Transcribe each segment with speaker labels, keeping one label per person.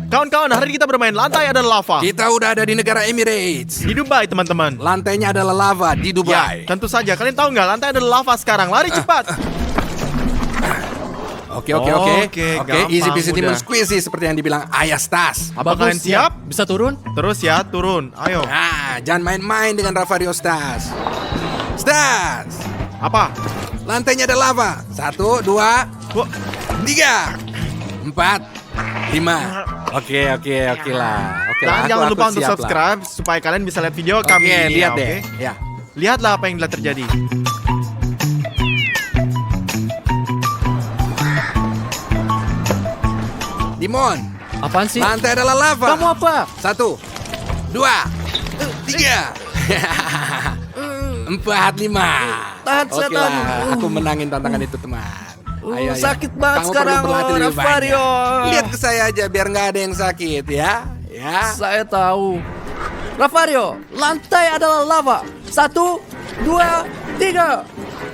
Speaker 1: Kawan-kawan, hari ini kita bermain lantai adalah lava.
Speaker 2: Kita udah ada di negara Emirates.
Speaker 1: Di Dubai, teman-teman.
Speaker 2: Lantainya adalah lava di Dubai.
Speaker 1: Ya, tentu saja. Kalian tahu nggak, lantai adalah lava sekarang. Lari cepat.
Speaker 2: Oke,
Speaker 1: gampang,
Speaker 2: easy peasy
Speaker 1: mudah.
Speaker 2: lemon squeezy seperti yang dibilang Ayah Stas.
Speaker 1: Apa kalian siap?
Speaker 3: Bisa turun?
Speaker 1: Terus ya, turun. Ayo.
Speaker 2: Jangan main-main dengan Ravario Stas. Stas,
Speaker 1: Apa?
Speaker 2: lantainya ada lava. 1, 2,
Speaker 1: Wah,
Speaker 2: 3, 4, 5. Oke lah.
Speaker 1: dan jangan lupa untuk subscribe supaya kalian bisa lihat video kami.
Speaker 2: Oke,
Speaker 1: ini,
Speaker 2: lihat
Speaker 1: ya,
Speaker 2: deh.
Speaker 1: oke?
Speaker 2: Ya.
Speaker 1: Lihatlah apa yang telah terjadi.
Speaker 2: Dimon,
Speaker 3: Apaan sih?
Speaker 2: lantai adalah lava.
Speaker 3: Kamu apa?
Speaker 2: 1, 2, 3, 4, 5.
Speaker 3: Tahan,
Speaker 2: Oke
Speaker 3: setan.
Speaker 2: lah, aku menangin tantangan itu, teman. Ayo.
Speaker 3: Sakit banget
Speaker 2: Kamu
Speaker 3: sekarang,
Speaker 2: perlu berlatih lebih
Speaker 3: Ravario.
Speaker 2: banyak. Lihat ke saya aja biar nggak ada yang sakit ya. Ya.
Speaker 3: Saya tahu. Ravario, lantai adalah lava. 1, 2, 3,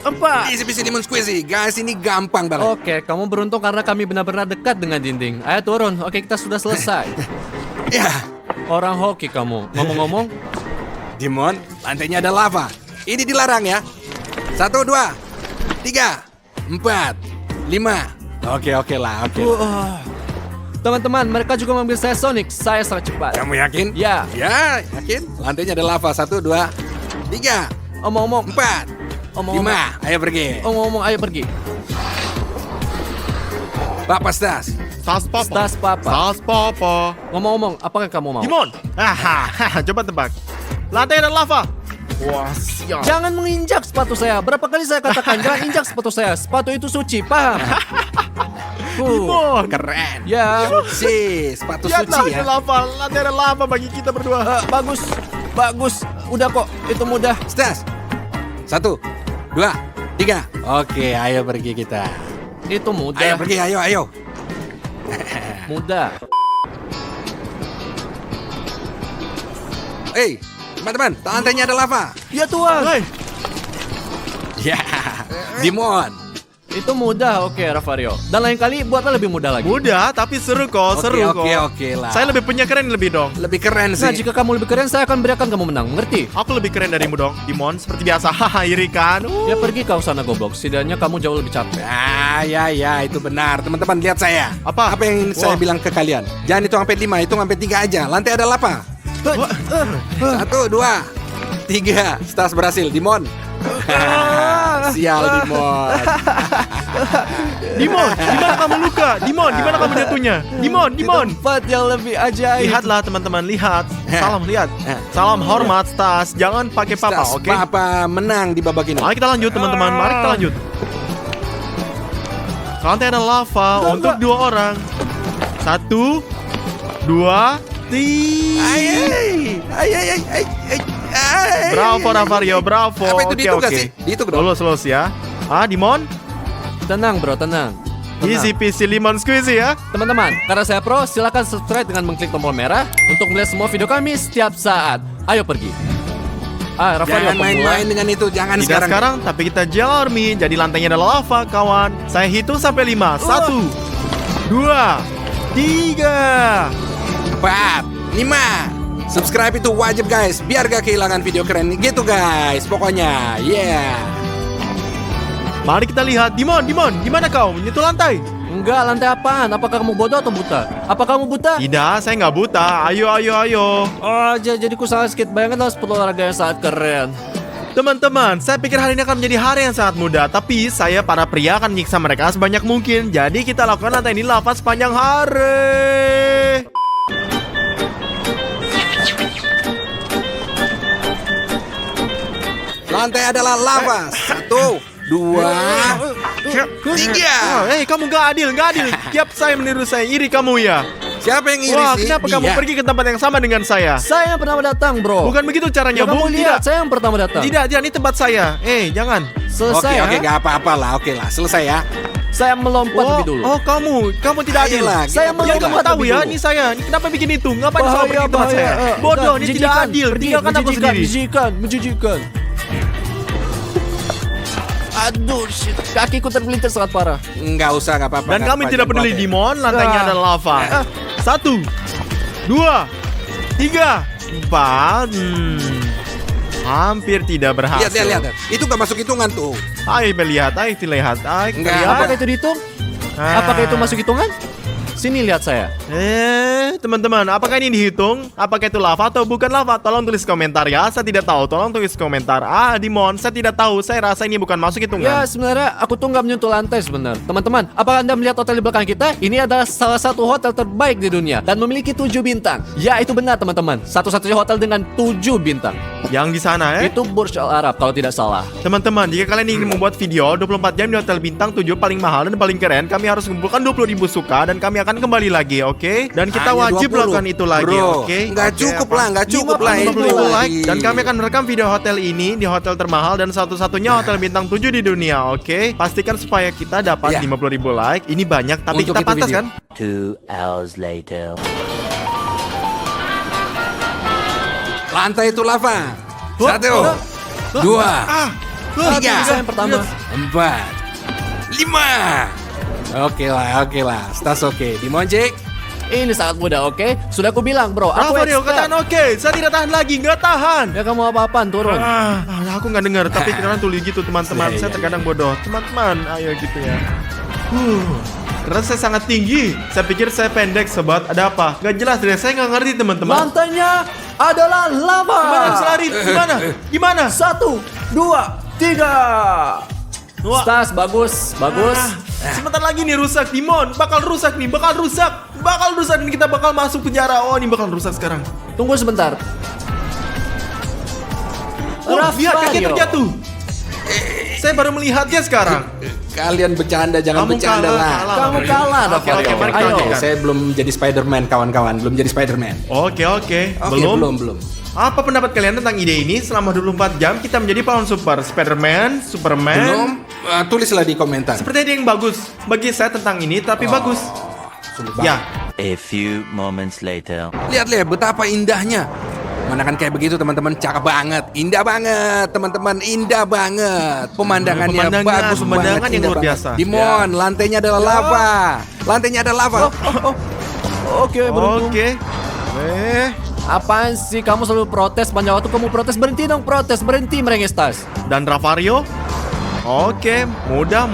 Speaker 3: 4.
Speaker 2: Easy peasy lemon squeezy. Guys, ini gampang banget.
Speaker 3: Oke, kamu beruntung karena kami benar-benar dekat dengan dinding. Ayo turun. Oke, kita sudah selesai.
Speaker 2: Ya.
Speaker 3: Orang hoki kamu. Ngomong-ngomong,
Speaker 2: Dimon, lantainya ada lava. Ini dilarang ya. 1, 2, 3, 4, 5. Oke lah.
Speaker 3: teman-teman, mereka juga mengambil saya Sonic. Saya sangat cepat.
Speaker 2: Kamu yakin?
Speaker 3: Ya.
Speaker 2: Ya, yakin? Lantainya ada lava. 1, 2, 3,
Speaker 3: Omong-omong,
Speaker 2: 4, 5. Ayo pergi.
Speaker 3: Omong-omong, ayo pergi.
Speaker 2: Bapak Stas.
Speaker 1: Stas Papa.
Speaker 3: Stas Papa.
Speaker 1: Stas Papa.
Speaker 3: Ngomong-ngomong, apakah kamu mau?
Speaker 1: Dimon. Coba tebak. Lantai adalah lava. Wah, siap.
Speaker 3: Jangan menginjak sepatu saya. Berapa kali saya katakan jangan injak sepatu saya. Sepatu itu suci, paham?
Speaker 1: Dimon.
Speaker 2: Keren.
Speaker 3: Ya,
Speaker 2: Sepatu
Speaker 1: Lihatlah,
Speaker 2: suci
Speaker 1: itu
Speaker 2: ya.
Speaker 1: lava. Lantai adalah lava bagi kita berdua.
Speaker 3: bagus. Udah kok, itu mudah.
Speaker 2: Stas. 1, 2, 3. Oke, ayo pergi kita.
Speaker 3: Itu
Speaker 2: Ayo
Speaker 3: mudah.
Speaker 2: pergi, ayo.
Speaker 3: Mudah.
Speaker 2: Hei, teman-teman, lantainya ada lava.
Speaker 3: Ya Tuhan.
Speaker 1: Hei,
Speaker 2: Ya, Dimon.
Speaker 3: Itu mudah, oke Ravario. Dan lain kali buatlah lebih mudah lagi.
Speaker 1: mudah tapi seru kok, seru kok.
Speaker 2: Oke lah.
Speaker 1: Saya lebih punya keren lebih dong.
Speaker 2: lebih keren
Speaker 3: Nah,
Speaker 2: sih.
Speaker 3: jika kamu lebih keren, saya akan berikan kamu menang. Mengerti?
Speaker 1: Aku lebih keren darimu dong, Dimon. Seperti biasa, haha, iri kan?
Speaker 3: Ya pergi kau sana goblok. Setidaknya kamu jauh lebih capek.
Speaker 2: Ya, itu benar. Teman-teman, lihat saya.
Speaker 1: Apa?
Speaker 2: Apa yang saya
Speaker 1: Wah.
Speaker 2: bilang ke kalian? Jangan hitung sampai 5, hitung sampai 3 aja. Lantai ada lava. 1, 2, 3. Stas berhasil, Dimon. Sial, Dimon.
Speaker 1: Dimon, di mana kamu luka? Dimon, di mana kamu jatuhnya? Dimon.
Speaker 3: Tempat yang lebih ajaib.
Speaker 1: Lihatlah teman-teman, lihat. Salam, lihat. Salam hormat, Stas. Jangan pakai papa,
Speaker 2: Stas,
Speaker 1: oke?
Speaker 2: Papa menang di babak ini.
Speaker 1: Mari kita lanjut, teman-teman. Mari kita lanjut. Lantai ada lava untuk 2 orang. 1, 2, 3. Bravo, Ravario, bravo.
Speaker 2: Apa itu
Speaker 1: Oke,
Speaker 2: dihitung gak
Speaker 1: oke.
Speaker 2: sih? Dihitung dong.
Speaker 1: Lulus ya. Dimon?
Speaker 3: Tenang bro, tenang.
Speaker 1: Easy peasy lemon squeezy ya.
Speaker 3: Teman-teman, karena saya pro, silakan subscribe dengan mengklik tombol merah untuk melihat semua video kami setiap saat. Ayo pergi. Ravario,
Speaker 2: Jangan main-main dengan itu, jangan
Speaker 1: Tidak sekarang, tapi kita Gel Army. Jadi lantainya adalah lava, kawan. Saya hitung sampai 5. 1, 2, 3.
Speaker 2: 4, 5. Subscribe itu wajib guys, biar gak kehilangan video keren gitu guys. Pokoknya, yeah.
Speaker 1: Mari kita lihat. Dimon, di mana kau? Menyentuh lantai?
Speaker 3: Enggak, lantai apaan? Apakah kamu bodoh atau buta? Apa kamu buta?
Speaker 1: Tidak, saya nggak buta. Ayo.
Speaker 3: Oh, jadi ku sangat sedikit. Bayangkan sepatu olahraga yang sangat keren.
Speaker 1: Teman-teman, saya pikir hari ini akan menjadi hari yang sangat mudah. Tapi saya para pria akan menyiksa mereka sebanyak mungkin. Jadi kita lakukan lantai ini lava sepanjang hari.
Speaker 2: Lantai adalah lava. 1, 2, 3.
Speaker 1: Kamu nggak adil. Tiap saya meniru saya, iri kamu ya.
Speaker 2: Siapa yang iri
Speaker 1: Wah,
Speaker 2: sih?
Speaker 1: kenapa kamu
Speaker 2: Dia.
Speaker 1: pergi ke tempat yang sama dengan saya?
Speaker 3: Saya yang pertama datang, bro.
Speaker 1: Bukan begitu caranya,
Speaker 3: Ya, kamu
Speaker 1: Bung.
Speaker 3: lihat,
Speaker 1: Tidak.
Speaker 3: saya yang pertama datang.
Speaker 1: Tidak, ini tempat saya. Jangan.
Speaker 3: Selesai,
Speaker 2: Oke,
Speaker 3: ha?
Speaker 2: gak apa-apa lah. Oke lah, selesai ya.
Speaker 3: Saya melompat lebih dulu.
Speaker 1: Kamu tidak adil.
Speaker 2: Ayolah,
Speaker 3: Saya
Speaker 2: kita
Speaker 3: mau
Speaker 1: Ya
Speaker 2: pergi
Speaker 1: kamu
Speaker 2: lah.
Speaker 1: tahu
Speaker 3: lebih
Speaker 1: ya,
Speaker 3: dulu.
Speaker 1: ini saya. Ini kenapa bikin itu? Ngapain selalu
Speaker 3: Bahaya,
Speaker 1: pergi ke tempat saya?
Speaker 3: bahaya.
Speaker 1: Bodoh, ini tidak
Speaker 3: Menjijikan.
Speaker 1: adil.
Speaker 3: Pergi,
Speaker 1: Tinggalkan aku
Speaker 3: menjijikan,
Speaker 1: sendiri.
Speaker 3: menjijikan. Aduh, shit. Kakiku terpelintir sangat parah.
Speaker 2: Nggak usah, nggak apa-apa.
Speaker 1: Dan
Speaker 2: nggak
Speaker 1: kami
Speaker 2: apa-apa,
Speaker 1: tidak peduli,
Speaker 2: oke.
Speaker 1: Dimon. Lantainya
Speaker 3: Ah.
Speaker 1: adalah lava. 1, 2, 3, 4. Hampir tidak berhasil.
Speaker 2: Lihat. Itu nggak masuk hitungan tuh.
Speaker 1: Ayo kita lihat. Kita
Speaker 2: Enggak.
Speaker 1: lihat.
Speaker 3: Apakah itu dihitung?
Speaker 1: Ah.
Speaker 3: Apakah itu masuk hitungan? Sini lihat saya.
Speaker 1: Teman-teman, apakah ini dihitung? Apakah itu lava atau bukan lava? Tolong tulis komentar ya. Saya tidak tahu. Tolong tulis komentar. Dimon, saya tidak tahu. Saya rasa ini bukan masuk hitungan.
Speaker 3: Ya, sebenarnya aku tuh nggak menyentuh lantai sebenarnya. Teman-teman, apakah Anda melihat hotel di belakang kita? Ini adalah salah satu hotel terbaik di dunia dan memiliki 7 bintang. Ya, itu benar teman-teman. Satu-satunya hotel dengan 7 bintang.
Speaker 1: Yang di sana
Speaker 3: Itu Burj Al Arab kalau tidak salah.
Speaker 1: Teman-teman, jika kalian ingin membuat video 24 jam di hotel bintang 7 paling mahal dan paling keren, kami harus mengumpulkan 20.000 suka dan kami akan kembali lagi, oke? Dan kita
Speaker 2: Hanya
Speaker 1: wajib
Speaker 2: 20.
Speaker 1: lakukan itu lagi,
Speaker 2: Bro,
Speaker 1: oke?
Speaker 2: nggak
Speaker 1: Oke,
Speaker 2: cukup
Speaker 1: apa?
Speaker 2: lah, nggak cukup lah.
Speaker 1: 50.000 like
Speaker 2: Itu
Speaker 1: dan
Speaker 2: lagi.
Speaker 1: kami akan merekam video hotel ini di hotel termahal dan satu-satunya hotel bintang 7 di dunia, oke? Pastikan supaya kita dapat
Speaker 2: Iya.
Speaker 1: 50.000 like. Ini banyak tapi
Speaker 2: Untuk
Speaker 1: kita
Speaker 2: itu
Speaker 1: pantas
Speaker 2: video.
Speaker 1: kan?
Speaker 4: 2 hours later.
Speaker 2: Lantai itu lava.
Speaker 1: Wah,
Speaker 2: 1,
Speaker 1: wah,
Speaker 2: 2,
Speaker 3: Tiga.
Speaker 2: 3,
Speaker 3: Yang pertama.
Speaker 2: 4, 5. Oke lah. Stas oke. Dimonjek.
Speaker 3: Ini sangat mudah, oke? Sudah aku bilang, bro. Aku
Speaker 1: Rafario,
Speaker 3: expert.
Speaker 1: katakan oke. Saya tidak tahan lagi, nggak tahan.
Speaker 3: Ya kamu apa-apaan, turun.
Speaker 1: Aku nggak dengar, tapi kalian tulis gitu teman-teman.
Speaker 2: Iya,
Speaker 1: Saya
Speaker 2: iya,
Speaker 1: terkadang bodoh. Teman-teman, ayo gitu ya. Karena saya sangat tinggi. Saya pikir saya pendek, sobat. Ada apa? Gak jelas deh, saya nggak ngerti teman-teman.
Speaker 3: Lantainya adalah lava.
Speaker 1: Gimana bisa lari? Gimana?
Speaker 3: 1, 2, 3.
Speaker 1: Wah.
Speaker 3: Stas, bagus.
Speaker 1: Sebentar lagi nih rusak, Dimon. Bakal rusak nih, bakal rusak dan kita bakal masuk penjara. Oh, ini bakal rusak sekarang.
Speaker 3: Tunggu sebentar.
Speaker 1: Lihat kaki terjatuh. Saya baru melihatnya sekarang.
Speaker 2: Kalian bercanda, jangan
Speaker 1: Kamu
Speaker 2: bercanda
Speaker 1: kalah,
Speaker 2: lah.
Speaker 1: kalah.
Speaker 3: Kamu kalah,
Speaker 1: Oke,
Speaker 3: Rafario.
Speaker 1: oke, mari kita
Speaker 3: Ayo.
Speaker 1: lanjutkan.
Speaker 2: Saya belum jadi Spider-Man, kawan-kawan. Belum jadi Spider-Man.
Speaker 1: Oke.
Speaker 2: Oke,
Speaker 1: Belum.
Speaker 2: belum.
Speaker 1: Apa pendapat kalian tentang ide ini? Selama 24 jam kita menjadi pahlawan super, Spider-Man, Superman.
Speaker 2: Belum. Tulislah di komentar.
Speaker 1: Seperti ada yang bagus bagi saya tentang ini, tapi bagus.
Speaker 2: Sulit banget.
Speaker 1: Ya,
Speaker 4: A few moments later.
Speaker 2: Lihat betapa indahnya. Mana kan kayak begitu teman-teman, cakep banget, indah banget teman-teman, indah banget. Pemandangannya bagus
Speaker 1: pemandangan
Speaker 2: banget,
Speaker 1: yang
Speaker 2: indah
Speaker 1: luar
Speaker 2: banget.
Speaker 1: biasa.
Speaker 2: Dimon, lantainya adalah lava. Lantainya ada lava.
Speaker 3: Oke, beruntung.
Speaker 1: oke.
Speaker 3: Apaan sih kamu selalu protes panjang waktu kamu protes? Berhenti dong protes, berhenti merengek Stas.
Speaker 1: Dan Rafario? Oke, mudah.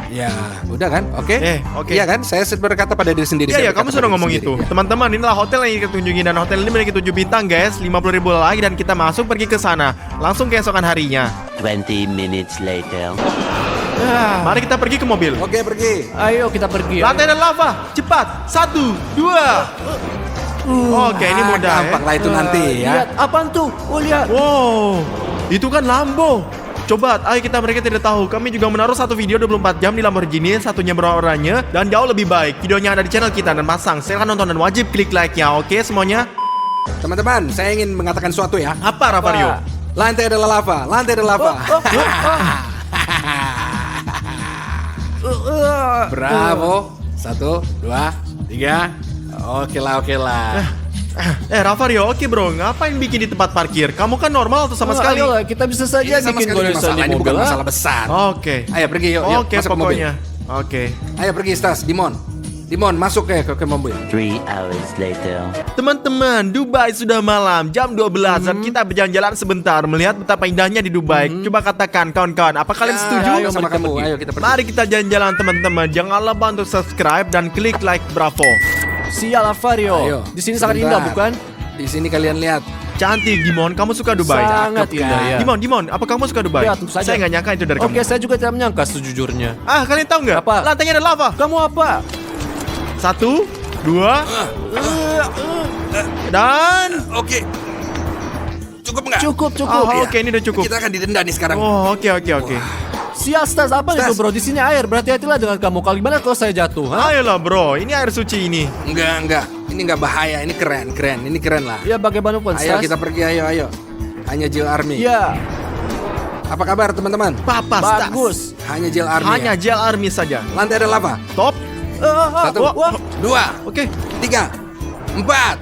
Speaker 2: Ya, udah kan? Oke.
Speaker 1: Oke.
Speaker 2: Iya kan? Saya berkata pada diri sendiri.
Speaker 1: Iya,
Speaker 2: saya
Speaker 1: kamu
Speaker 2: berkata
Speaker 1: sudah
Speaker 2: pada
Speaker 1: ngomong
Speaker 2: diri
Speaker 1: itu.
Speaker 2: sendiri, ya.
Speaker 1: Teman-teman, inilah hotel yang kita tunjukin dan hotel ini memiliki 7 bintang, guys. 50.000 lagi dan kita masuk pergi ke sana. Langsung keesokan harinya.
Speaker 4: 20 minutes later.
Speaker 1: Mari kita pergi ke mobil.
Speaker 2: Oke, pergi.
Speaker 3: Ayo kita pergi.
Speaker 1: Lantai dan lava, cepat. 1, 2. Oke, ini mudah ya.
Speaker 2: Gampang lah itu nanti ya.
Speaker 3: Lihat, apaan tuh? Oh, lihat.
Speaker 1: Wow, itu kan Lambo. Coba, ayo kita mereka tidak tahu. Kami juga menaruh satu video 24 jam di Lamborghini, satunya beroranye dan jauh lebih baik. Videonya ada di channel kita dan pasang. Silahkan nonton dan wajib klik like-nya, oke semuanya?
Speaker 2: Teman-teman, saya ingin mengatakan sesuatu ya.
Speaker 1: Apa, Rafario?
Speaker 2: Lantai adalah lava, lantai adalah lava. Bravo. 1, 2, 3. Oke lah.
Speaker 1: Rafario, oke bro, ngapain bikin di tempat parkir? Kamu kan normal atau sama sekali?
Speaker 3: Ayolah, kita bisa saja
Speaker 2: Ini sama
Speaker 3: bikin
Speaker 2: sekali
Speaker 3: tulisan
Speaker 2: masalah,
Speaker 3: di
Speaker 2: ini
Speaker 3: mobil.
Speaker 2: bukan
Speaker 3: ah.
Speaker 2: masalah besar.
Speaker 1: Oke.
Speaker 2: Ayo pergi yuk,
Speaker 1: Oke,
Speaker 2: masuk ke mobil.
Speaker 1: pokoknya. Oke.
Speaker 2: Ayo pergi Stas, Dimon, masuk ke mobil.
Speaker 4: 3 hours later.
Speaker 1: Teman-teman, Dubai sudah malam, jam 12 dan kita berjalan-jalan sebentar melihat betapa indahnya di Dubai. Coba katakan kawan-kawan, apa kalian setuju?
Speaker 2: Ayo sama
Speaker 3: Mari kita
Speaker 2: kamu,
Speaker 3: pergi.
Speaker 2: ayo kita pergi.
Speaker 1: Mari kita jalan-jalan teman-teman. Jangan lupa untuk subscribe dan klik like Bravo.
Speaker 3: Sial, Rafario.
Speaker 2: Ayo.
Speaker 3: Di sini sangat
Speaker 2: Sebentar.
Speaker 3: indah, bukan?
Speaker 2: Di sini kalian lihat.
Speaker 1: Cantik, Dimon. Kamu suka Dubai?
Speaker 3: Sangat
Speaker 2: Cakep,
Speaker 3: indah
Speaker 2: kan?
Speaker 3: ya.
Speaker 1: Dimon, apa kamu suka Dubai?
Speaker 3: Ya, tentu saja.
Speaker 1: Saya nggak nyangka itu dari
Speaker 3: Oke,
Speaker 1: kamu.
Speaker 3: saya juga tidak menyangka sejujurnya.
Speaker 1: Kalian tahu nggak?
Speaker 3: Apa?
Speaker 1: Lantainya ada lava.
Speaker 3: Kamu apa?
Speaker 1: 1, 2, dan
Speaker 2: Oke. Cukup nggak?
Speaker 3: Cukup.
Speaker 1: Oh, oke, ini udah cukup.
Speaker 2: Kita akan didenda nih sekarang.
Speaker 1: Oh, oke.
Speaker 3: Sial, Stas, apa
Speaker 2: Stas.
Speaker 3: itu bro? Di sini air, berhati-hatilah dengan kamu. Kalau gimana kalau saya jatuh? Ha?
Speaker 1: Ayolah bro, ini air suci ini.
Speaker 2: Enggak. Ini nggak bahaya, ini keren. Ini keren lah.
Speaker 3: Ya bagaimanapun,
Speaker 2: Ayo
Speaker 3: Stas.
Speaker 2: kita pergi, ayo. Hanya Jill Army.
Speaker 3: Ya,
Speaker 2: Apa kabar teman-teman?
Speaker 1: Papa Stas.
Speaker 3: bagus.
Speaker 2: Hanya Jill Army.
Speaker 1: Hanya
Speaker 2: ya?
Speaker 1: gel army saja.
Speaker 2: Lantai ada lava.
Speaker 1: Top.
Speaker 2: 1,
Speaker 1: wah.
Speaker 2: 2,
Speaker 1: Oke.
Speaker 2: 3, 4.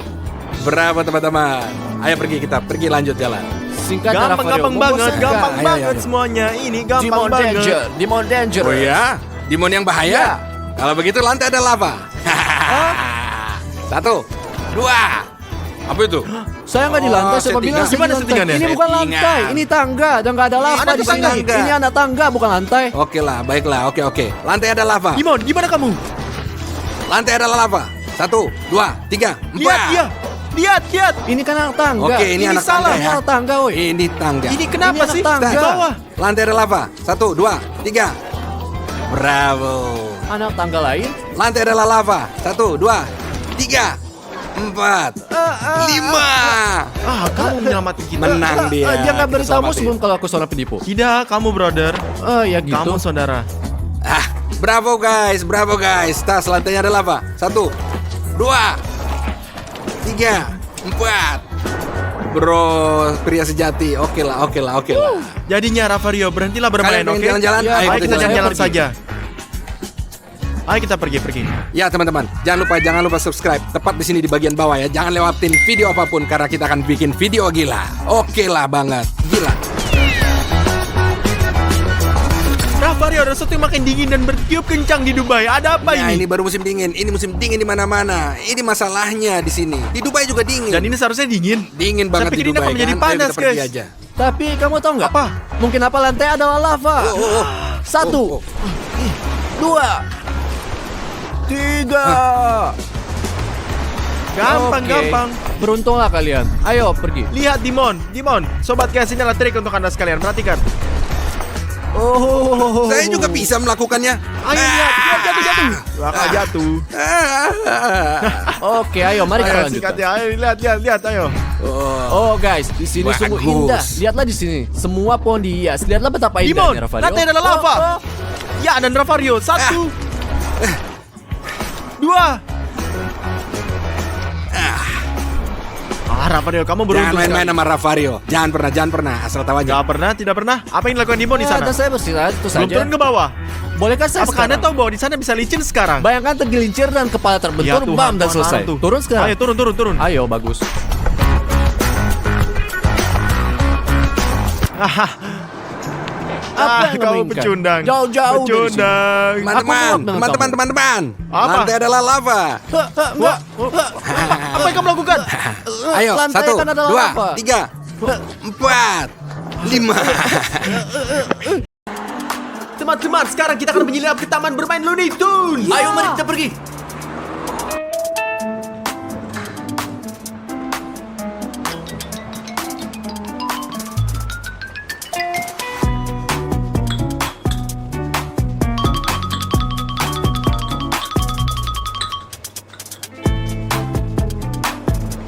Speaker 2: Bravo teman-teman. Ayo pergi lanjut jalan.
Speaker 3: Singkatnya
Speaker 1: Gampang
Speaker 3: Rafario.
Speaker 1: banget, gampang
Speaker 2: Ayo,
Speaker 1: banget
Speaker 2: ayo.
Speaker 1: semuanya. Ini gampang
Speaker 3: Demon
Speaker 1: banget.
Speaker 3: Danger, Demon Danger.
Speaker 2: Oh ya? Dimon yang bahaya?
Speaker 3: Ya.
Speaker 2: Kalau begitu lantai ada lava. 1, 2, Apa itu?
Speaker 3: Saya nggak di lantai, saya
Speaker 2: settingan.
Speaker 3: bilang saya
Speaker 1: Gimana
Speaker 3: di lantai.
Speaker 1: settingannya?
Speaker 3: Ini bukan
Speaker 2: Settingan.
Speaker 3: lantai, ini tangga dan nggak ada lava
Speaker 1: Ada
Speaker 3: di
Speaker 1: tukang
Speaker 3: sini.
Speaker 2: tangga.
Speaker 3: Ini anak tangga bukan lantai.
Speaker 2: Oke lah, baiklah. Oke. Lantai ada lava.
Speaker 1: Dimon, gimana kamu?
Speaker 2: Lantai ada lava. 1, 2, 3, 4.
Speaker 1: Lihat dia. Lihat.
Speaker 3: Ini kan anak tangga.
Speaker 2: Oke, ini anak
Speaker 1: salah.
Speaker 2: tangga
Speaker 3: Ini
Speaker 2: ya.
Speaker 3: anak tangga, woi.
Speaker 2: Ini tangga.
Speaker 1: Ini kenapa
Speaker 3: Ini anak
Speaker 1: sih?
Speaker 3: tangga.
Speaker 1: Di bawah.
Speaker 2: Lantai ada lava. 1, 2, 3. Bravo.
Speaker 3: Anak tangga lain.
Speaker 2: Lantai adalah lava. 1, 2, 3, 4, 5.
Speaker 1: Kamu menyelamatkan kita.
Speaker 2: Menang dia.
Speaker 3: Dia nggak
Speaker 2: Kita
Speaker 3: beritahu
Speaker 2: selamatin.
Speaker 3: sebelum kalau aku seorang penipu.
Speaker 1: Tidak, kamu brother.
Speaker 3: Ya gitu.
Speaker 1: Kamu saudara.
Speaker 2: Bravo guys. Tas lantainya ada lava. 1, 2, 3, 4. Bro, pria sejati. Oke lah.
Speaker 1: Jadinya Ravario, berhentilah bermain,
Speaker 2: Kalian pengen
Speaker 1: oke?
Speaker 2: jalan-jalan?
Speaker 3: Ya,
Speaker 1: Ayo kita
Speaker 3: saya
Speaker 1: jalan-jalan
Speaker 3: pergi.
Speaker 1: saja. Ayo kita pergi.
Speaker 2: Ya teman-teman, jangan lupa subscribe tepat di sini di bagian bawah ya. Jangan lewatin video apapun karena kita akan bikin video gila. Oke lah banget, gila.
Speaker 1: Ravario, ada sesuatu yang makin dingin dan bertiup kencang di Dubai. Ada apa
Speaker 2: Nah,
Speaker 1: ini?
Speaker 2: ini baru musim dingin. Ini musim dingin di mana-mana. Ini masalahnya di sini. Di Dubai juga dingin.
Speaker 1: Dan ini seharusnya dingin.
Speaker 2: Dingin banget
Speaker 1: pikir
Speaker 2: di
Speaker 1: ini
Speaker 2: Dubai.
Speaker 1: akan menjadi
Speaker 2: kan? Ayo
Speaker 1: panas,
Speaker 2: kita pergi
Speaker 1: guys.
Speaker 2: aja.
Speaker 3: Tapi kamu tahu nggak?
Speaker 1: Apa?
Speaker 3: Mungkin apa lantai adalah lava.
Speaker 2: Oh.
Speaker 3: 1, 2, 3.
Speaker 1: Gampang.
Speaker 3: Beruntunglah kalian. Ayo pergi.
Speaker 1: Lihat Dimon, sobat guys, ini adalah trik untuk Anda sekalian. Perhatikan.
Speaker 3: Oh.
Speaker 2: Saya juga bisa melakukannya.
Speaker 1: Ayo lihat jatuh. Bakal jatuh.
Speaker 3: Oke, ayo mari kita
Speaker 1: Ayo
Speaker 3: lanjutkan.
Speaker 1: sikat ya, ayo lihat, ayo.
Speaker 3: Oh guys, di sini sungguh
Speaker 2: Bagus.
Speaker 3: indah. Lihatlah di sini, semua pohon dihias. Lihatlah betapa
Speaker 1: Dimon,
Speaker 3: indahnya Ravario.
Speaker 1: lantai adalah lava. Ya, dan Ravario, 1, 2. Ravario, kamu
Speaker 2: Jangan
Speaker 1: beruntung
Speaker 2: main-main
Speaker 1: sekali.
Speaker 2: sama Ravario. Jangan pernah. Asal tahu aja.
Speaker 1: Tidak pernah. Apa yang dilakukan Dimon di
Speaker 3: Ya,
Speaker 1: sana?
Speaker 3: dan saya beristirahat itu
Speaker 1: Belum
Speaker 3: saja.
Speaker 1: turun ke bawah.
Speaker 3: Bolehkah saya
Speaker 1: Apakah Anda
Speaker 3: sekarang?
Speaker 1: tahu bahwa di sana bisa licin sekarang?
Speaker 3: Bayangkan tergelincir dan kepala terbentur,
Speaker 1: Ya Tuhan,
Speaker 3: bam dan
Speaker 1: Tuhan,
Speaker 3: selesai.
Speaker 1: tuh.
Speaker 3: Turun sekarang.
Speaker 1: Ayo turun.
Speaker 3: Ayo, bagus. Apa yang
Speaker 1: kamu
Speaker 3: menginginkan?
Speaker 1: pecundang.
Speaker 3: Jauh-jauh dari sini.
Speaker 1: Pecundang.
Speaker 2: Teman-teman.
Speaker 3: Apa?
Speaker 2: Lantai adalah lava.
Speaker 3: Enggak.
Speaker 1: Apa yang kamu lakukan?
Speaker 2: Ayo,
Speaker 3: Lantai
Speaker 2: 1,
Speaker 3: kan adalah
Speaker 2: 2,
Speaker 3: lava.
Speaker 2: 3, 4, 5.
Speaker 1: Teman-teman, sekarang kita akan menyelinap ke taman bermain Looney Tunes.
Speaker 3: Ayo, mari kita pergi.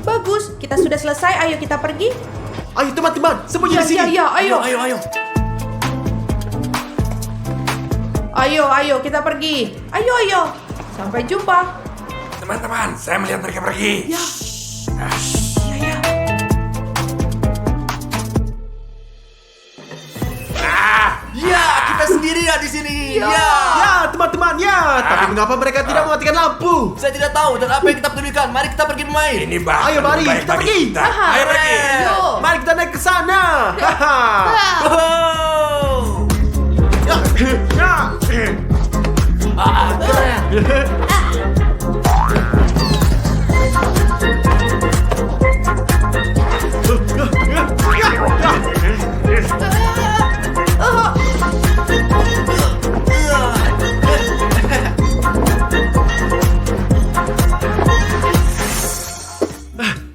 Speaker 5: Bagus, kita sudah selesai. Ayo kita pergi.
Speaker 1: Ayo teman-teman, sembunyi di sini.
Speaker 5: Iya, ayo.
Speaker 3: Ayo.
Speaker 5: Ayo, kita pergi. Ayo. Sampai jumpa.
Speaker 2: Teman-teman, saya melihat mereka pergi.
Speaker 5: Iya.
Speaker 3: Ya, kita sendirian di sini.
Speaker 1: Ya, teman-teman, ya. Tapi mengapa mereka tidak mematikan lampu?
Speaker 3: Saya tidak tahu dan apa yang kita pedulikan. Mari kita pergi bermain.
Speaker 2: Ini bahkan
Speaker 1: Ayo mari,
Speaker 2: baik
Speaker 1: kita
Speaker 2: bagi
Speaker 1: pergi.
Speaker 2: kita.
Speaker 5: Aha,
Speaker 2: Ayo pergi.
Speaker 5: Ayo.
Speaker 1: Mari kita naik ke sana.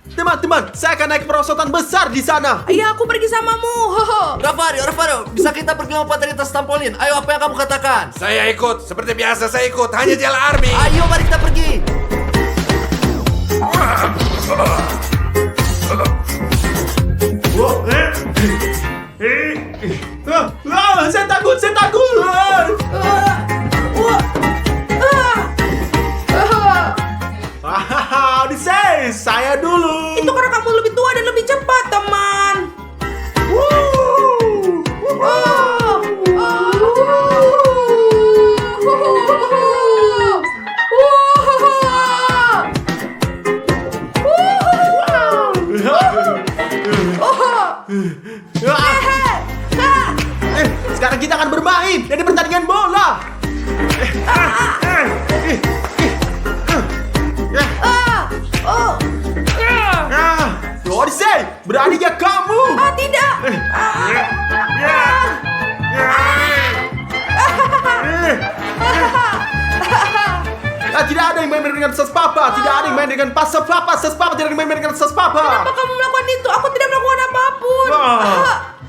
Speaker 1: Teman-teman, saya akan naik perosotan besar di sana.
Speaker 5: Ayo, aku pergi samamu. Hoho.
Speaker 3: Ravario, bisa kita pergi lompat dari atas trampolin? Ayo, apa yang kamu katakan?
Speaker 2: Saya ikut, seperti biasa saya ikut. Hanya Jel Army.
Speaker 3: Ayo, mari kita pergi.
Speaker 1: Saya takut. Odyssey, saya dulu.
Speaker 5: Itu karena kamu lebih tua dan lebih cepat, teman.
Speaker 1: Sekarang kita akan bermain dari pertandingan bola. Odyssey, beraninya kamu?
Speaker 5: Ah, tidak.
Speaker 1: Tidak ada yang main dengan ses papa. Tidak ada yang main dengan pas papa. Ses papa tidak ada yang main dengan ses papa.
Speaker 5: Kenapa kamu melakukan itu? Aku tidak melakukan apapun.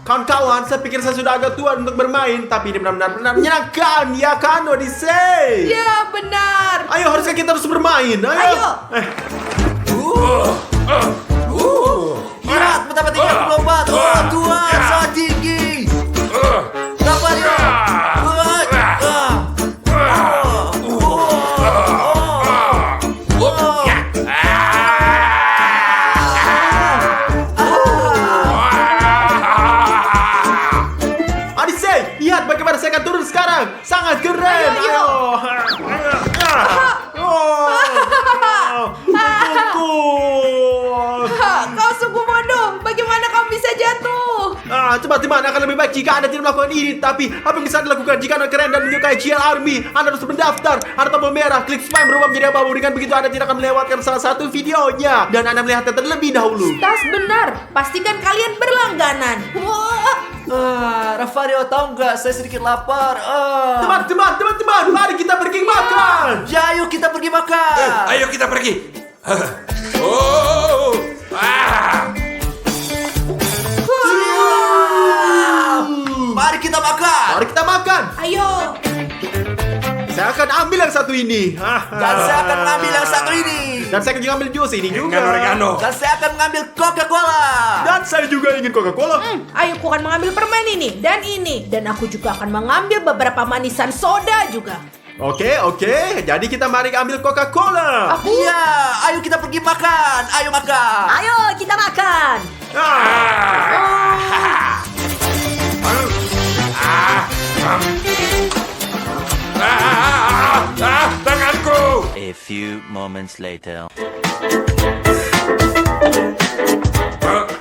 Speaker 1: Kawan-kawan, saya pikir saya sudah agak tua untuk bermain, tapi ini benar-benar menyenangkan, ya kan, Odyssey?
Speaker 5: Ya, benar.
Speaker 1: Ayo, haruskah kita terus bermain?
Speaker 5: Ayo.
Speaker 3: Lihat, betapa tinggi aku lompat. Oh, Tuhan, sangat tinggi. Dapat.
Speaker 1: Odyssey, lihat bagaimana saya akan turun sekarang. Sangat keren.
Speaker 5: Ayo. Kau sungguh bodoh. Bagaimana kamu bisa jatuh?
Speaker 1: Teman-teman akan lebih baik jika Anda tidak melakukan ini. Tapi apa yang bisa dilakukan jika Anda keren dan menyukai GL Army? Anda harus mendaftar. Ada tombol merah, klik spam berubah menjadi abu. Dengan begitu Anda tidak akan melewatkan salah satu videonya. Dan Anda melihatnya terlebih dahulu.
Speaker 5: Tas benar. Pastikan kalian berlangganan.
Speaker 3: Rafario, tahu nggak? Saya sedikit lapar.
Speaker 1: Teman-teman, mari kita pergi makan.
Speaker 3: Ya, ayo kita pergi makan.
Speaker 2: Ayo kita pergi. Oh,
Speaker 3: Mari kita makan.
Speaker 1: Mari kita makan.
Speaker 5: Ayo.
Speaker 1: Saya akan ambil yang satu ini.
Speaker 3: Dan saya akan mengambil yang satu ini.
Speaker 1: Dan saya akan juga ambil jus ini juga.
Speaker 2: oregano.
Speaker 3: Dan saya akan mengambil Coca-Cola.
Speaker 1: Dan saya juga ingin Coca-Cola.
Speaker 5: Ayo, aku akan mengambil permen ini dan ini. Dan aku juga akan mengambil beberapa manisan soda juga.
Speaker 1: Oke. Jadi kita mari ambil Coca-Cola.
Speaker 3: Iya, ayo kita pergi makan. Ayo makan.
Speaker 5: Ayo, kita makan.
Speaker 2: Tanganku.
Speaker 4: A few moments later.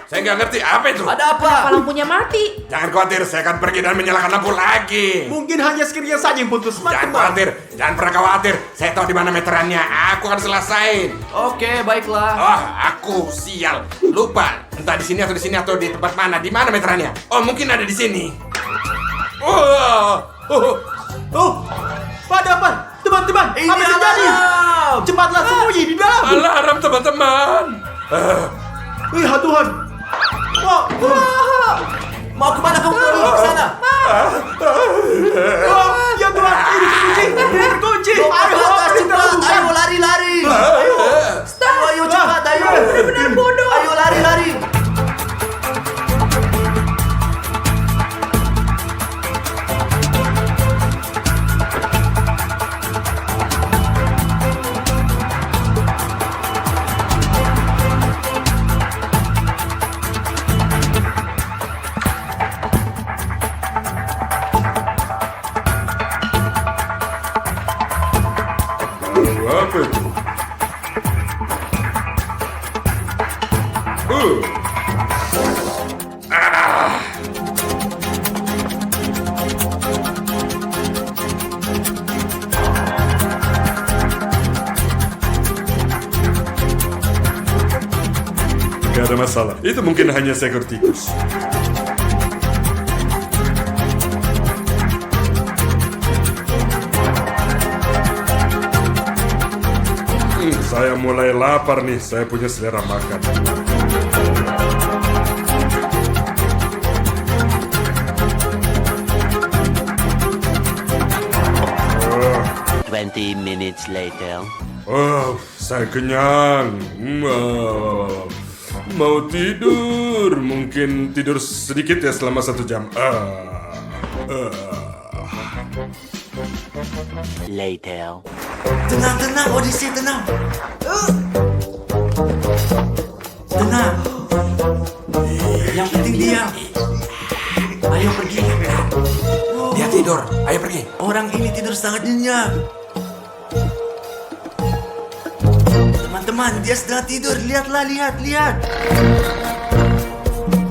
Speaker 2: Saya nggak ngerti apa itu.
Speaker 3: Ada apa?
Speaker 5: Kenapa lampunya mati?
Speaker 2: Jangan khawatir, saya akan pergi dan menyalakan lampu lagi.
Speaker 1: Mungkin hanya sekiranya saja yang putus.
Speaker 2: Jangan khawatir, jangan pernah khawatir. Saya tahu di mana meterannya. Aku akan selesain.
Speaker 3: Oke, baiklah.
Speaker 2: Oh, aku sial. Lupa. Entah di sini atau di tempat mana. Di mana meterannya? Oh, mungkin ada di sini.
Speaker 1: Ada apa? Teman-teman,
Speaker 3: Ini
Speaker 1: apa yang terjadi?
Speaker 3: alarm.
Speaker 1: Cepatlah sembunyi di dalam.
Speaker 2: Alarm, teman-teman.
Speaker 1: Lihat Tuhan.
Speaker 3: Mau kemana kamu pergi? Ke sana.
Speaker 1: Ya Tuhan, ini terkunci.
Speaker 3: Ke
Speaker 1: Ayo,
Speaker 3: atas,
Speaker 1: kita
Speaker 3: cepat.
Speaker 1: lakukan.
Speaker 3: Ayo lari. Ayo cepat, ayo.
Speaker 5: Benar bodoh.
Speaker 3: Ayo lari.
Speaker 2: Apa itu? Gak ada masalah. Itu mungkin hanya seekor tikus. Saya mulai lapar nih. Saya punya selera makan.
Speaker 4: 20 minutes later.
Speaker 2: Oh, saya kenyang. Mau tidur. Mungkin tidur sedikit ya selama 1 jam.
Speaker 4: Later.
Speaker 3: Tenang, Odyssey, tenang. Tenang. Yang penting diam. Ayo pergi.
Speaker 2: Dia tidur. Ayo pergi.
Speaker 3: Orang ini tidur sangat nyenyak. Teman-teman, dia sedang tidur. Lihatlah, lihat.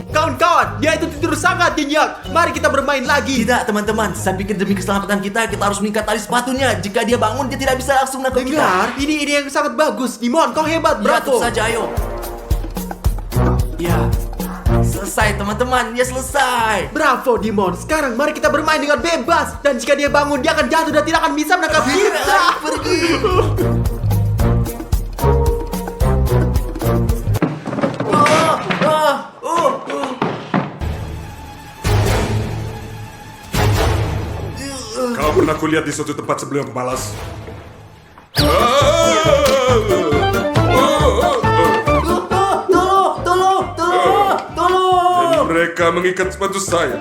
Speaker 1: Kawan-kawan, dia itu tidur sangat nyenyak. Mari kita bermain lagi.
Speaker 3: Tidak, teman-teman. Saya pikir demi keselamatan kita harus mengikat tali sepatunya. Jika dia bangun, dia tidak bisa langsung nangkep kita.
Speaker 1: Dengar, ini ide yang sangat bagus. Dimon, kau hebat,
Speaker 3: Ya,
Speaker 1: bravo.
Speaker 3: tentu saja, ayo. Ya, selesai teman-teman, ya selesai.
Speaker 1: Bravo Dimon, sekarang mari kita bermain dengan bebas. Dan jika dia bangun, dia akan jatuh dan tidak akan bisa menangkap kita.
Speaker 3: Pergi.
Speaker 6: Kau pernah kulihat di suatu tempat sebelum pemalas? Dan mereka mengikat sepatu saya.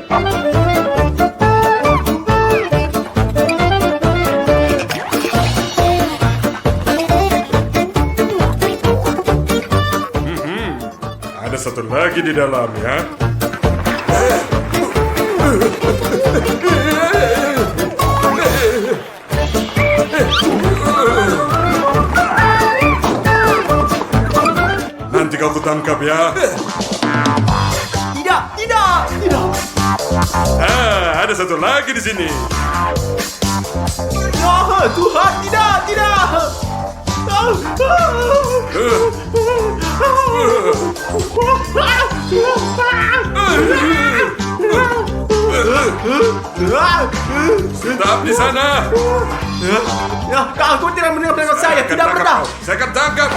Speaker 6: Ada satu lagi di dalam ya. Nanti kau kutangkap ya.
Speaker 1: Tidak.
Speaker 6: Ada satu lagi di sini.
Speaker 1: Oh, Tuhan, tidak.
Speaker 6: Tetap di sana.
Speaker 1: Ya, aku tidak mendengar saya, tidak pernah.
Speaker 6: Saya akan tangkap.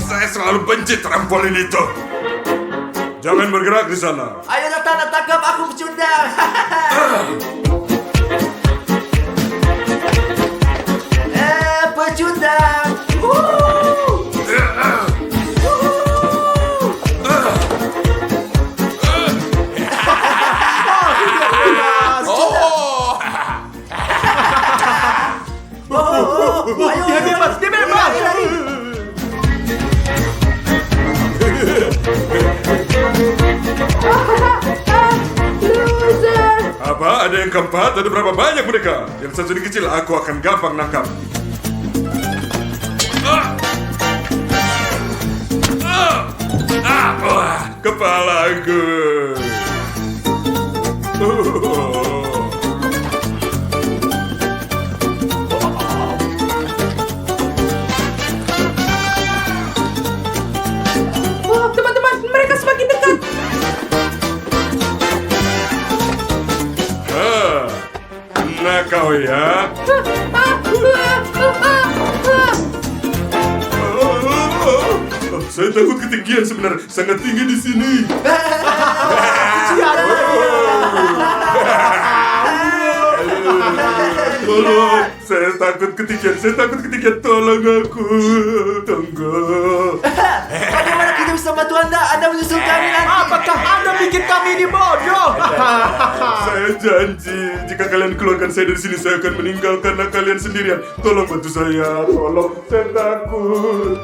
Speaker 6: Saya selalu benci trampolin itu. Jangan bergerak di sana.
Speaker 3: Ayo datang, tangkap aku pecundang. Pecundang.
Speaker 1: Dia bebas.
Speaker 6: Apa? Ada yang keempat? Ada berapa banyak mereka? Yang satu ini kecil, aku akan gampang nangkap. Kepalaku.
Speaker 5: Teman-teman, mereka semakin dekat.
Speaker 6: Nah kau ya. Saya takut ketinggian sebenarnya, sangat tinggi di sini. Tolong, saya takut ketinggian, tolong aku. Tunggu.
Speaker 3: Bagaimana kita bisa bantu Anda? Anda menyusul kami nanti.
Speaker 1: Apakah Anda bikin kami ini bodoh?
Speaker 6: Saya janji, jika kalian keluarkan saya dari sini, saya akan meninggal karena kalian sendirian. Tolong bantu saya, tolong, saya takut.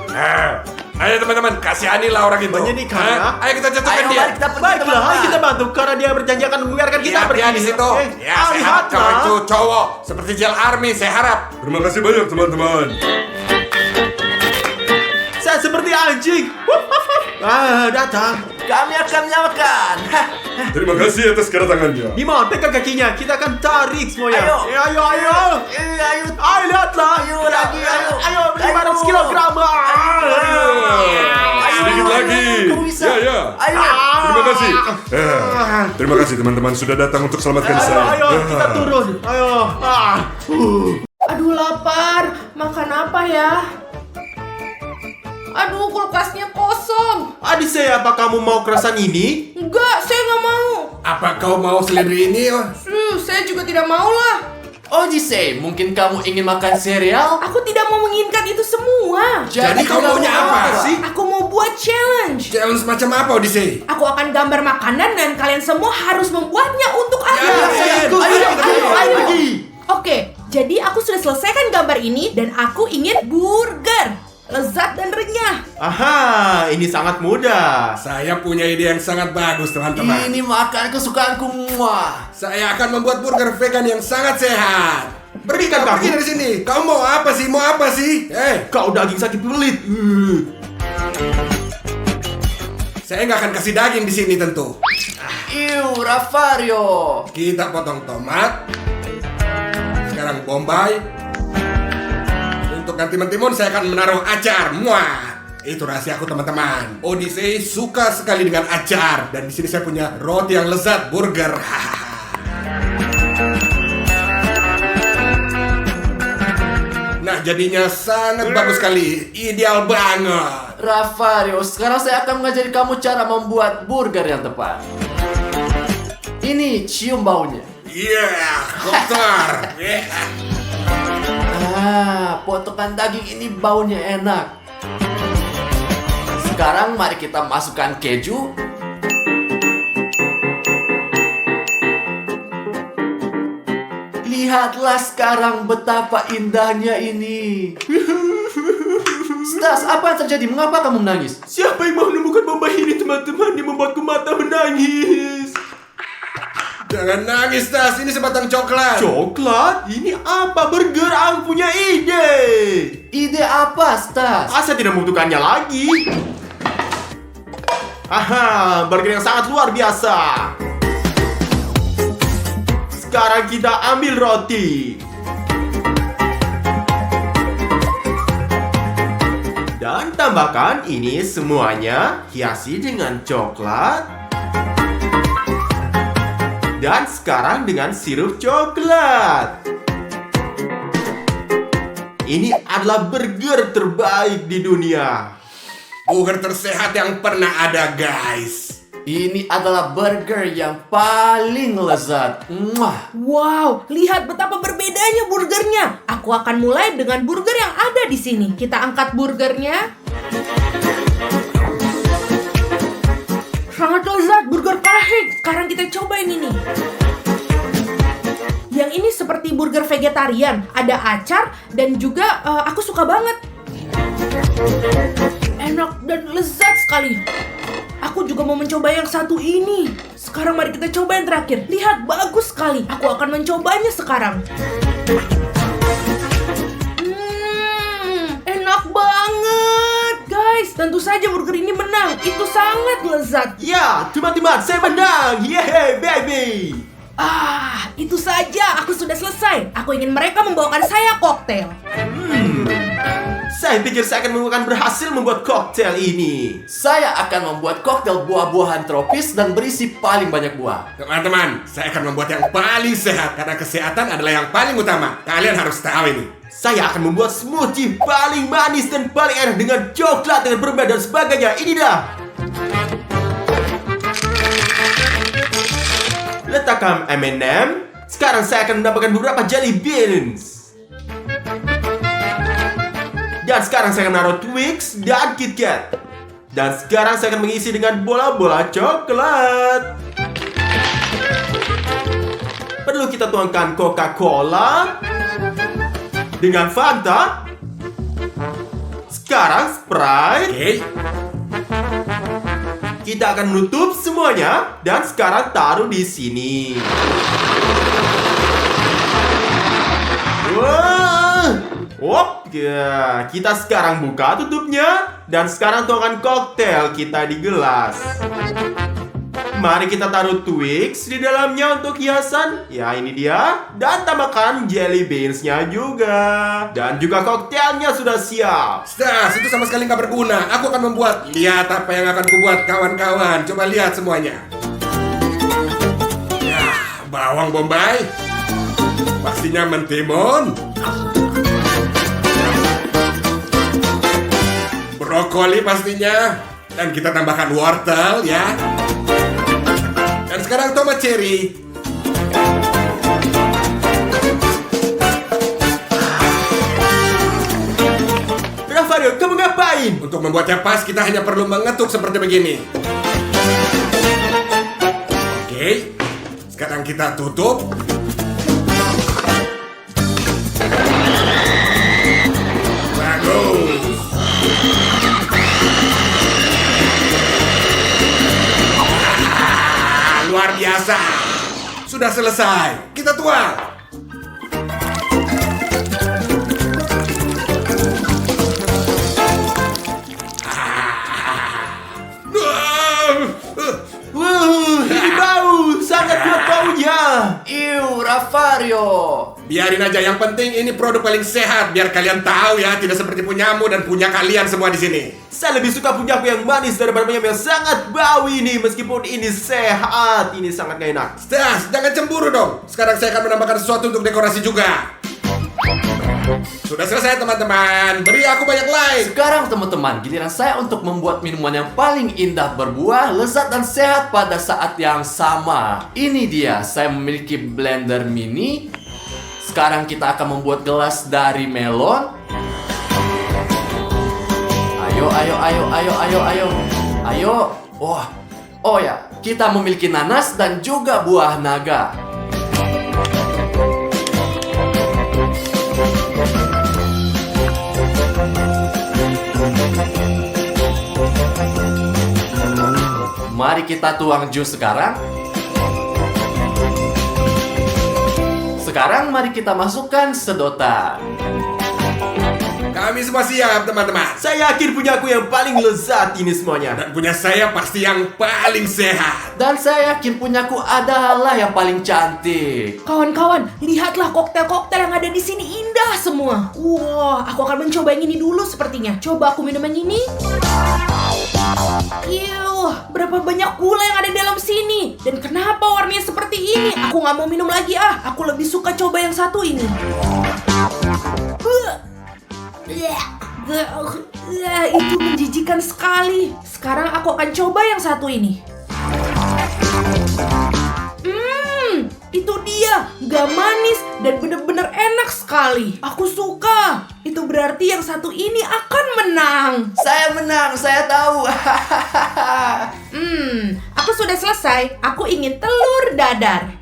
Speaker 6: Ayo teman-teman, kasihanilah orang itu.
Speaker 1: Menyedihkan, ya?
Speaker 6: Ayo kita jatuhkan
Speaker 3: Ayo,
Speaker 6: dia.
Speaker 3: mari kita pergi,
Speaker 1: Baiklah,
Speaker 3: teman-teman.
Speaker 1: kita bantu karena dia berjanji akan membiarkan kita
Speaker 2: Lihat
Speaker 1: pergi.
Speaker 2: dia di situ. Ya, saya harap cowok itu cowok seperti Jel Army, saya harap.
Speaker 6: Terima kasih banyak teman-teman.
Speaker 1: Saya seperti anjing. Datang.
Speaker 3: Kami akan menyamakan.
Speaker 6: Terima kasih atas kedatangannya.
Speaker 1: Dimon, pegang kakinya. Kita akan tarik semuanya.
Speaker 3: Ayo.
Speaker 1: Ayo.
Speaker 3: Ayo.
Speaker 1: Ayo, lihatlah.
Speaker 3: Ayo lagi, ayo.
Speaker 1: Ayo, 500 kilogram.
Speaker 6: Sedikit lagi.
Speaker 3: Kamu bisa.
Speaker 6: Ya.
Speaker 3: Ayo.
Speaker 6: Terima kasih. Terima kasih teman-teman sudah datang untuk selamatkan saya.
Speaker 1: Ayo, kita turun. Ayo.
Speaker 5: Aduh, lapar. Makan apa ya? Aduh, kulkasnya kosong.
Speaker 1: Adise, apa kamu mau kerasan ini?
Speaker 5: Enggak, saya nggak mau.
Speaker 2: Apa kau mau seledri ini?
Speaker 5: Saya juga tidak mau lah.
Speaker 3: Oh Jise, mungkin kamu ingin makan sereal?
Speaker 5: Aku tidak mau menginginkan itu semua.
Speaker 2: Jadi kau maunya apa sih?
Speaker 5: Aku mau buat challenge.
Speaker 2: Challenge macam apa, Odyssey?
Speaker 5: Aku akan gambar makanan dan kalian semua harus membuatnya untuk aku.
Speaker 1: Ayo.
Speaker 5: Oke, jadi aku sudah selesaikan gambar ini dan aku ingin burger. Lezat dan renyah.
Speaker 1: Aha, ini sangat mudah.
Speaker 2: Saya punya ide yang sangat bagus, teman-teman.
Speaker 3: Ini makan kesukaanku muah.
Speaker 2: Saya akan membuat burger vegan yang sangat sehat. Pergi
Speaker 1: Kan
Speaker 2: pergi
Speaker 1: kamu?
Speaker 2: dari sini. Kau mau apa sih? Mau apa sih?
Speaker 1: Kau daging sakit pelit.
Speaker 2: Saya nggak akan kasih daging di sini tentu.
Speaker 3: Iu, Ravario.
Speaker 2: Kita potong tomat. Sekarang bombay. Untuk ganti mentimun saya akan menaruh acar. Muah. Itu rahasiaku teman-teman. Odyssey suka sekali dengan acar dan di sini saya punya roti yang lezat burger. Nah, jadinya sangat bagus sekali. Ideal banget.
Speaker 3: Ravario, sekarang saya akan mengajari kamu cara membuat burger yang tepat. Ini cium baunya.
Speaker 2: Iya, kotor.
Speaker 3: Potongan daging ini baunya enak. Sekarang mari kita masukkan keju. Lihatlah sekarang betapa indahnya ini. Stas, apa yang terjadi? Mengapa kamu menangis?
Speaker 1: Siapa yang mau menemukan bomba ini teman-teman yang membuatku mata menangis?
Speaker 2: Jangan nangis, Tas. Ini sebatang coklat.
Speaker 1: Coklat? Ini apa burger? Aku punya ide.
Speaker 3: Ide apa, Stas?
Speaker 1: Saya tidak membutuhkannya lagi. Aha, burger yang sangat luar biasa. Sekarang kita ambil roti. Dan tambahkan ini semuanya, hiasi dengan coklat. Dan sekarang dengan sirup coklat. Ini adalah burger terbaik di dunia.
Speaker 2: Burger tersehat yang pernah ada, guys.
Speaker 3: Ini adalah burger yang paling lezat. Mwah.
Speaker 5: Wow, lihat betapa berbedanya burgernya. Aku akan mulai dengan burger yang ada di sini. Kita angkat burgernya. Sangat lezat, burger kahik. Sekarang kita cobain ini. Yang ini seperti burger vegetarian. Ada acar dan juga aku suka banget. Enak dan lezat sekali. Aku juga mau mencoba yang satu ini. Sekarang mari kita coba yang terakhir. Lihat, bagus sekali. Aku akan mencobanya sekarang. Enak banget, guys. Tentu saja burger ini menang. Itu sangat lezat.
Speaker 1: Ya, teman-teman, saya menang. Yeay, baby.
Speaker 5: Itu saja. Aku sudah selesai. Aku ingin mereka membawakan saya koktail.
Speaker 1: Saya pikir saya akan berhasil membuat koktail ini.
Speaker 3: Saya akan membuat koktail buah-buahan tropis dan berisi paling banyak buah.
Speaker 2: Teman-teman, saya akan membuat yang paling sehat karena kesehatan adalah yang paling utama. Kalian harus tahu ini.
Speaker 1: Saya akan membuat smoothie paling manis dan paling enak dengan coklat dengan permen dan sebagainya. Ini dah. Letakkan M&M. Sekarang saya akan mendapatkan beberapa jelly beans. Dan sekarang saya akan naruh Twix dan KitKat. Dan sekarang saya akan mengisi dengan bola-bola coklat. Perlu kita tuangkan Coca-Cola dengan Fanta. Sekarang Sprite.
Speaker 2: Oke.
Speaker 1: Kita akan menutup semuanya dan sekarang taruh di sini. Wah. Ya, kita sekarang buka tutupnya dan sekarang tuangkan koktail kita di gelas. Mari kita taruh Twix di dalamnya untuk hiasan. Ya, ini dia. Dan tambahkan jelly beans-nya juga. Dan juga koktailnya sudah siap.
Speaker 2: Stas, itu sama sekali nggak berguna. Aku akan membuat. Lihat apa yang akan kubuat, kawan-kawan. Coba lihat semuanya. Bawang bombay. Pastinya mentimun. Brokoli pastinya. Dan kita tambahkan wortel ya. Dan sekarang tomat cherry.
Speaker 1: Ravario, kamu ngapain?
Speaker 2: Untuk membuatnya pas kita hanya perlu mengetuk seperti begini. Oke. Sekarang kita tutup. Bagus. Luar biasa. Sudah selesai. Kita tuang.
Speaker 1: Ini bau, sangat kuat baunya.
Speaker 3: Ravario.
Speaker 2: Biarin aja, yang penting ini produk paling sehat. Biar kalian tahu ya, tidak seperti punyamu dan punya kalian semua di sini.
Speaker 1: Saya lebih suka punyaku yang manis daripada punyamu yang sangat bau ini. Meskipun ini sehat, ini sangat gak enak.
Speaker 2: Stas, jangan cemburu dong. Sekarang saya akan menambahkan sesuatu untuk dekorasi juga. Sudah selesai teman-teman. Beri aku banyak like.
Speaker 3: Sekarang teman-teman, giliran saya untuk membuat minuman yang paling indah, berbuah, lezat dan sehat pada saat yang sama. Ini dia, saya memiliki blender mini. Sekarang kita akan membuat gelas dari melon. Ayo. Oh ya, kita memiliki nanas dan juga buah naga. Mari kita tuang jus sekarang. Sekarang mari kita masukkan sedotan.
Speaker 2: Kami semua siap teman-teman.
Speaker 1: Saya yakin punyaku yang paling lezat ini semuanya.
Speaker 2: Dan punya saya pasti yang paling sehat.
Speaker 3: Dan saya yakin punyaku adalah yang paling cantik.
Speaker 5: Kawan-kawan, lihatlah koktail-koktail yang ada di sini indah semua. Wah, aku akan mencoba yang ini dulu sepertinya. Coba aku minum yang ini. Berapa banyak gula yang ada di dalam sini. Dan kenapa warnanya seperti ini? Aku nggak mau minum lagi ah. Aku lebih suka coba yang satu ini. Itu menjijikan sekali. Sekarang aku akan coba yang satu ini. Itu dia, gak manis dan bener-bener enak sekali. Aku suka. Itu berarti yang satu ini akan menang.
Speaker 3: Saya menang, saya tahu.
Speaker 5: Aku sudah selesai. Aku ingin telur dadar.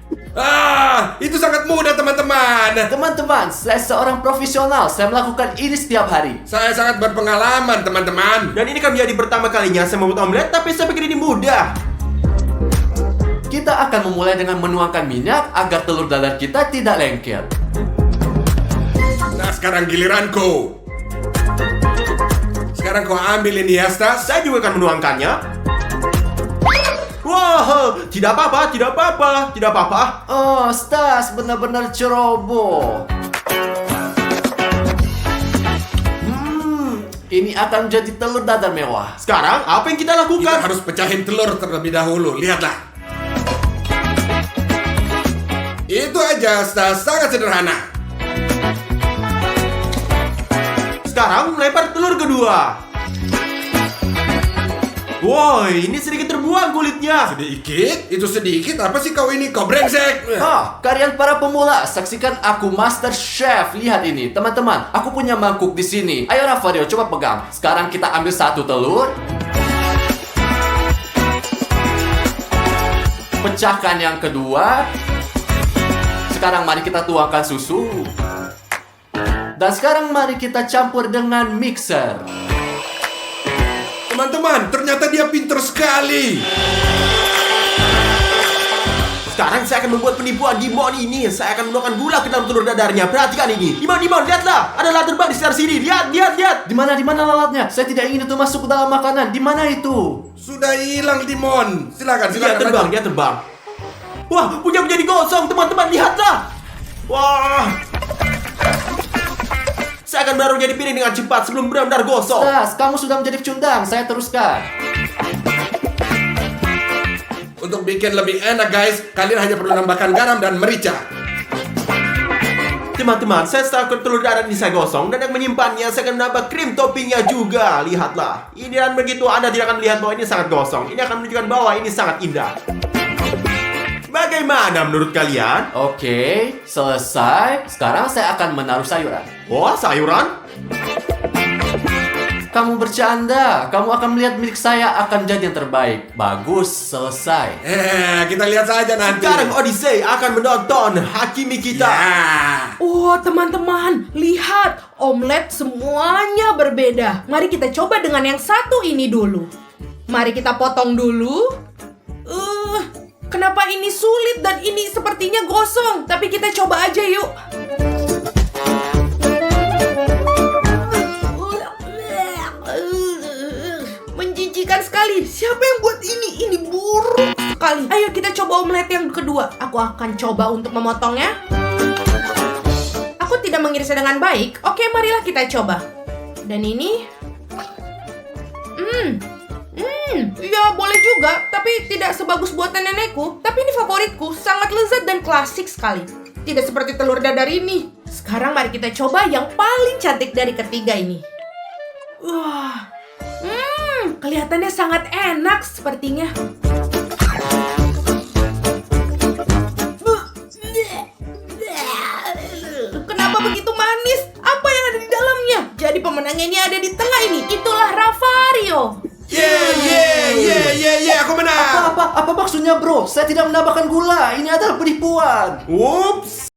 Speaker 2: Itu sangat mudah teman-teman.
Speaker 3: Teman-teman, saya seorang profesional. Saya melakukan ini setiap hari.
Speaker 2: Saya sangat berpengalaman teman-teman.
Speaker 1: Dan ini kan menjadi pertama kalinya saya membuat omelet, tapi saya pikir ini mudah.
Speaker 3: Kita akan memulai dengan menuangkan minyak agar telur dadar kita tidak lengket.
Speaker 2: Nah, sekarang giliranku. Sekarang kau ambil ini ya, Stas.
Speaker 1: Saya juga akan menuangkannya. Wah, tidak apa-apa.
Speaker 3: Oh, Stas, benar-benar ceroboh. Ini akan menjadi telur dadar mewah.
Speaker 1: Sekarang apa yang kita
Speaker 2: Kita
Speaker 1: lakukan?
Speaker 2: harus pecahin telur terlebih dahulu. Lihatlah. Itu aja, Stas. Sangat sederhana.
Speaker 1: Sekarang melempar telur kedua. Woi, ini sedikit terbuang kulitnya.
Speaker 2: Sedikit? Itu sedikit? Apa sih kau ini? Kau brengsek.
Speaker 3: Kalian para pemula, saksikan aku Master Chef. Lihat ini, teman-teman. Aku punya mangkuk di sini. Ayo Rafario, coba pegang. Sekarang kita ambil satu telur. Pecahkan yang kedua. Sekarang mari kita tuangkan susu. Dan sekarang mari kita campur dengan mixer.
Speaker 2: Teman-teman, ternyata dia pinter sekali.
Speaker 1: Sekarang saya akan membuat penipuan Dimon ini. Saya akan menuangkan gula ke dalam telur dadarnya. Perhatikan ini. Dimon, lihatlah. Ada lalat terbang di sekitar sini. Lihat.
Speaker 3: Di mana lalatnya? Saya tidak ingin itu masuk ke dalam makanan. Di mana itu?
Speaker 2: Sudah hilang, Dimon. Silakan.
Speaker 1: Dia terbang. Wah, punya menjadi gosong, teman-teman. Lihatlah. Wah. Saya akan baru jadi piring dengan cepat sebelum benar-benar gosong.
Speaker 3: Stas, kamu sudah menjadi pecundang. Saya teruskan.
Speaker 2: Untuk bikin lebih enak, guys, kalian hanya perlu nambahkan garam dan merica.
Speaker 1: Teman-teman, saya setelah telur dadar ini saya gosong dan yang menyimpannya saya akan menambah krim toppingnya juga. Lihatlah. Ini dan begitu Anda tidak akan melihat bahwa ini sangat gosong. Ini akan menunjukkan bahwa ini sangat indah. Bagaimana menurut kalian?
Speaker 3: Oke, selesai. Sekarang saya akan menaruh sayuran.
Speaker 1: Wah, sayuran?
Speaker 3: Kamu bercanda. Kamu akan melihat milik saya akan jadi yang terbaik. Bagus, selesai.
Speaker 2: Kita lihat saja nanti.
Speaker 1: Sekarang Odyssey akan menonton Hakimi kita.
Speaker 2: Ya.
Speaker 5: Oh, teman-teman, lihat. Omelet semuanya berbeda. Mari kita coba dengan yang satu ini dulu. Mari kita potong dulu. Kenapa ini sulit dan ini sepertinya gosong? Tapi kita coba aja yuk. Menjijikan sekali. Siapa yang buat ini? Ini buruk sekali. Ayo kita coba omelet yang kedua. Aku akan coba untuk memotongnya. mengirisnya dengan baik, oke marilah kita coba. Dan ini... ya boleh juga, tapi tidak sebagus buatan nenekku. Tapi ini favoritku, sangat lezat dan klasik sekali. Tidak seperti telur dadar ini. Sekarang mari kita coba yang paling cantik dari ketiga ini. Wah, kelihatannya sangat enak sepertinya. Kenapa begitu manis? Apa yang ada di dalamnya? Jadi pemenangnya ini ada di tengah ini. Itulah Ravario.
Speaker 6: Aku menang.
Speaker 7: Apa maksudnya bro? Saya tidak menambahkan gula. Ini adalah penipuan.
Speaker 6: Ups.